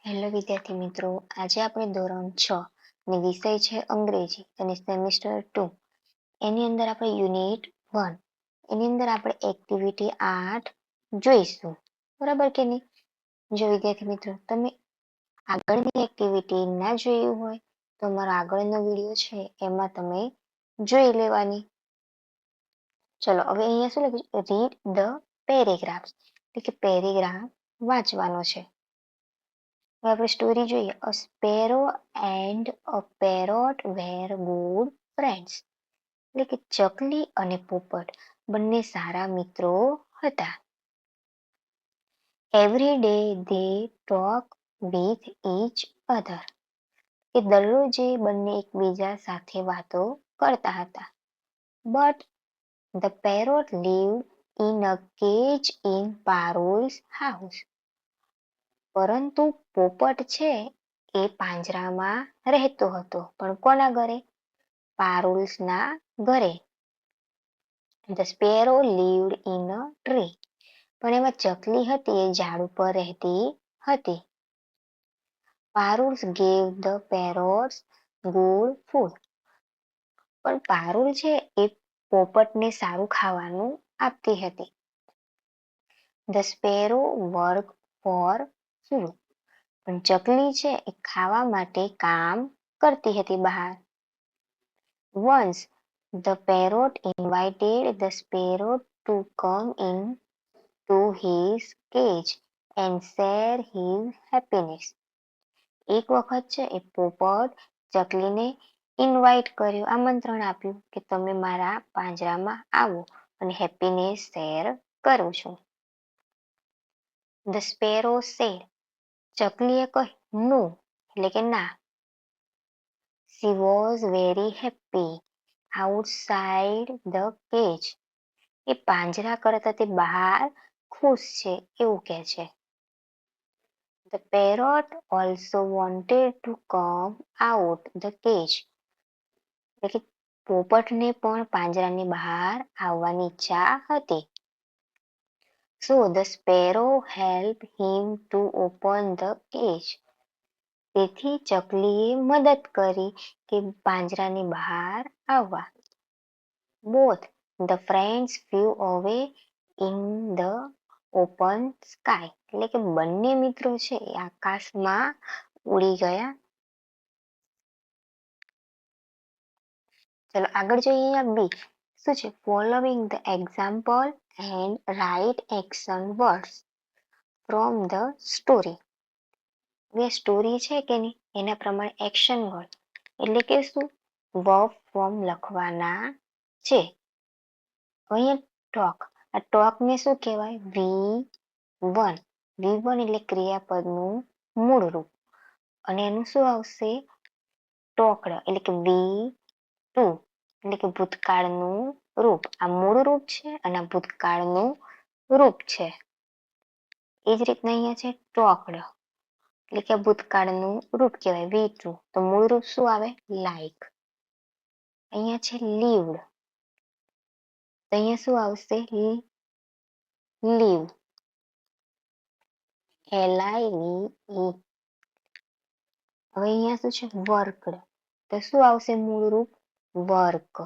Hello વિદ્યાર્થી મિત્રો, આજે આપણે ધોરણ 6 ને વિષય છે અંગ્રેજી અને સેમિસ્ટર 2 એની અંદર આપણે યુનિટ 1 એની અંદર આપણે એક્ટિવિટી 8 જોઈશું. બરાબર કે નહીં? જો વિદ્યાર્થી મિત્રો તમે આગળની એક્ટિવિટી ના જોયું હોય તો મારો આગળનો વિડીયો છે એમાં તમે જોઈ લેવાની. ચલો હવે અહીંયા શું લખ્યું છે? રીડ ધ પેરેગ્રાફ્સ, એટલે કે પેરેગ્રાફ વાંચવાનો છે. હવે આપણે સ્ટોરી જોઈએ. A sparrow and a parrot were good friends, એટલે કે ચકલી અને પોપટ બંને સારા મિત્રો હતા. Every day they talk with each other, કે દરરોજે બંને એકબીજા સાથે વાતો કરતા હતા. But the parrot lived in a cage in Parul's house, પરંતુ પોપટ છે એ પાંજરામાં રહેતો હતો. પણ કોના ઘરે? પારુલ્સના ઘરે. The sparrow lived in a tree, પણ એમાં ચકલી હતી એ ઝાડ ઉપર રહેતી હતી. Parul's gave the parrots good food, પણ પારુલ છે એ પોપટને સારું ખાવાનું આપતી હતી. The sparrow work for food, પણ ચકલી છે એ ખાવા માટે કામ કરતી હતી બહાર. Once the parrot invited the sparrow to come into his cage and share his happiness, એક વખત છે એ પોપટ ચકલીને ઇન્વાઇટ કર્યું, આમંત્રણ આપ્યું કે તમે મારા પાંજરામાં આવો અને હેપીનેસ શેર કરું છું. ધ સ્પેરો સેડ, ચકલીએ કહ્યું નો, એટલે કે ના. She was very happy outside the cage, એ પાંજરા કરતા તે બહાર ખુશ છે એવું કહે છે. The parrot also wanted to come out the cage, એટલે કે પોપટને પણ પાંજરાની બહાર આવવાની ઈચ્છા હતી. So the sparrow helped him to open the cage, તેથી ચકલીએ મદદ કરી કે પાંજરાની બહાર આવવા. Both the friends flew away in the open sky, એટલે કે બંને મિત્રો છે એ આકાશમાં ઉડી ગયા. ચલો આગળ જોઈએ. અહીંયા બી શું છે? Following the example and write action words from the story. હવે સ્ટોરી છે કે નહીં એના પ્રમાણે એક્શન વર્ડ એટલે કે શું? વર્બ ફોર્મ લખવાના છે. અહીંયા ટોક, આ ટોકને શું કહેવાય? V1. V1 એટલે ક્રિયાપદનું મૂળ રૂપ અને એનું શું આવશે? ટોકડ, એટલે કે V2, એટલે કે ભૂતકાળનું રૂપ. આ મૂળ રૂપ છે અને આ ભૂતકાળનું રૂપ છે. એ જ રીતના અહીંયા છે ટોકડ, એટલે કે ભૂતકાળનું રૂપ કહેવાય V2. તો મૂળ રૂપ શું આવે? લાઈક. અહીંયા છે લીવડ, તો અહીંયા શું આવશે? Live, LIVE. હવે અહીંયા શું છે? વર્કડ, તો શું આવશે મૂળ રૂપ? વર્ક.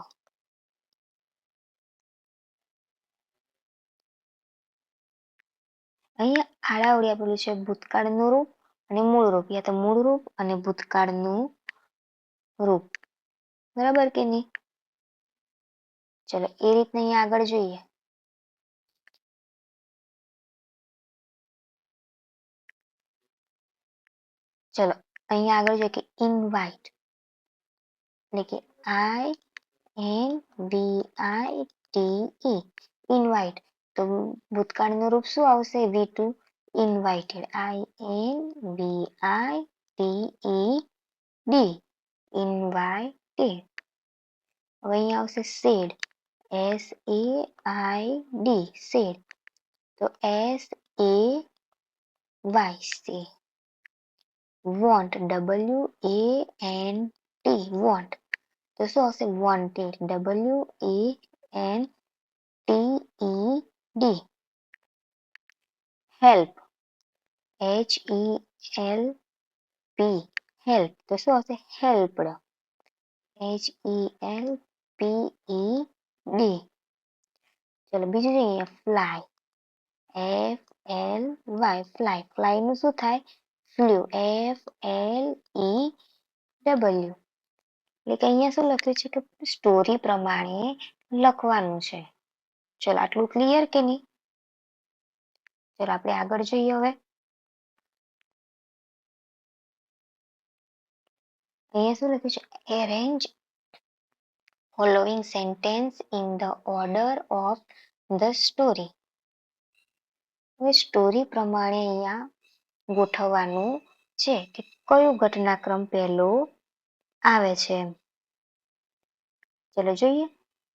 અહીંયા આડાવડી આપેલું છે ભૂતકાળનું રૂપ અને મૂળ રૂપ, યા તો મૂળ રૂપ અને ભૂતકાળનું રૂપ. બરાબર કે નહીં? ચલો એ રીતના અહીંયા આગળ જોઈએ. ચલો અહીંયા આગળ જોઈએ કે ઇનવાઇટ, એટલે કે INVITE, ઇનવાઇટ. તો ભૂતકાળનું રૂપ શું આવશે? V2, invited, INVITED, invited. હવે અહીંયા આવશે સેડ, SAID, સેડ. તો SAY, વોન્ટ, WANT, વોન્ટ. તો શું આવશે? Wanted, WANTED. હેલ્પ, HELP, પી હેલ્પ તો શું આવશે હેલ્પડ. HELPED. ચલો બીજું જોઈએ ફ્લાય. FLY fly. ફ્લાય નું શું થાય ફ્લ્યુ. FLEW. એટલે કે અહીંયા શું લખ્યું છે કે સ્ટોરી પ્રમાણે લખવાનું છે. ચલો આટલું ક્લિયર કે નહીં? ચલો આપણે આગળ જોઈએ હવે. અહીંયા શું લખ્યું છે arrange following sentence in the order of the story. હવે સ્ટોરી પ્રમાણે અહીંયા ગોઠવવાનું છે કે કયું ઘટનાક્રમ પહેલો આવે છે. ચલો જોઈએ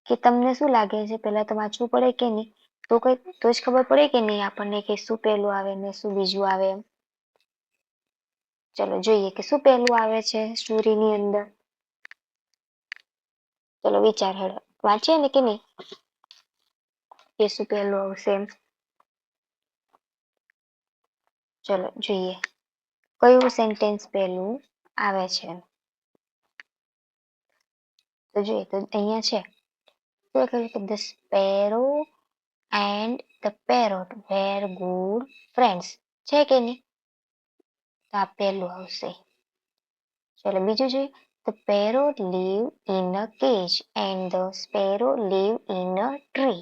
કે તમને શું લાગે છે પહેલા તો વાંચવું પડે કે નહીં તો જ ખબર પડે કે નહીં આપણને કે શું પહેલું આવે ને શું બીજું આવે એમ. ચલો જોઈએ કે શું પહેલું આવે છે સ્ટોરીની અંદર. ચલો વિચાર હેડો વાંચીએ ને કે નહીં કે શું પહેલું આવશે એમ. ચલો જોઈએ કયું સેન્ટેન્સ પહેલું આવે છે. તો જોઈએ તો અહીંયા છે શું લખેલું કે the sparrow and the parrot were good friends છે કે નહીં તો આ પહેલું આવશે. ચલો બીજું જોઈએ the parrot live in a cage and the sparrow live in a tree.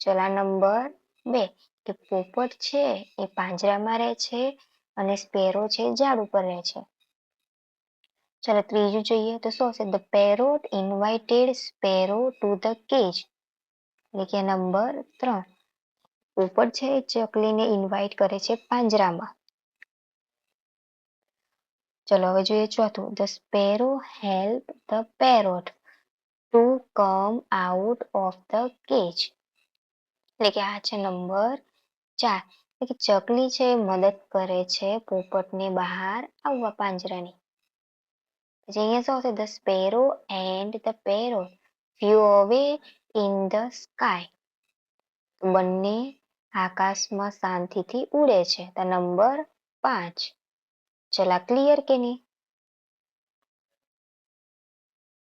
ચલો નંબર 2 કે પોપટ છે એ પાંજરામાં રહે છે અને સ્પેરો છે ઝાડ ઉપર રહે છે. ચલો ત્રીજું જોઈએ તો શું હશે the parrot invited sparrow to the cage. એટલે કે નંબર 3 પોપટ છે એ ચકલીને ઇન્વાઇટ કરે છે પાંજરામાં. ચલો હવે જોઈએ ચોથું the sparrow help the parrot to come out of the cage. એટલે કે આ છે નંબર 4 એટલે કે ચકલી છે મદદ કરે છે પોપટને બહાર આવવા પાંજરાની. પછી અહીંયા શું આવશે the sparrow and the parrot flew અવે ઇન ધ સ્કાય. બંને આકાશમાં શાંતિથી ઉડે છે તો નંબર 5. ચલા ક્લિયર કે નહીં?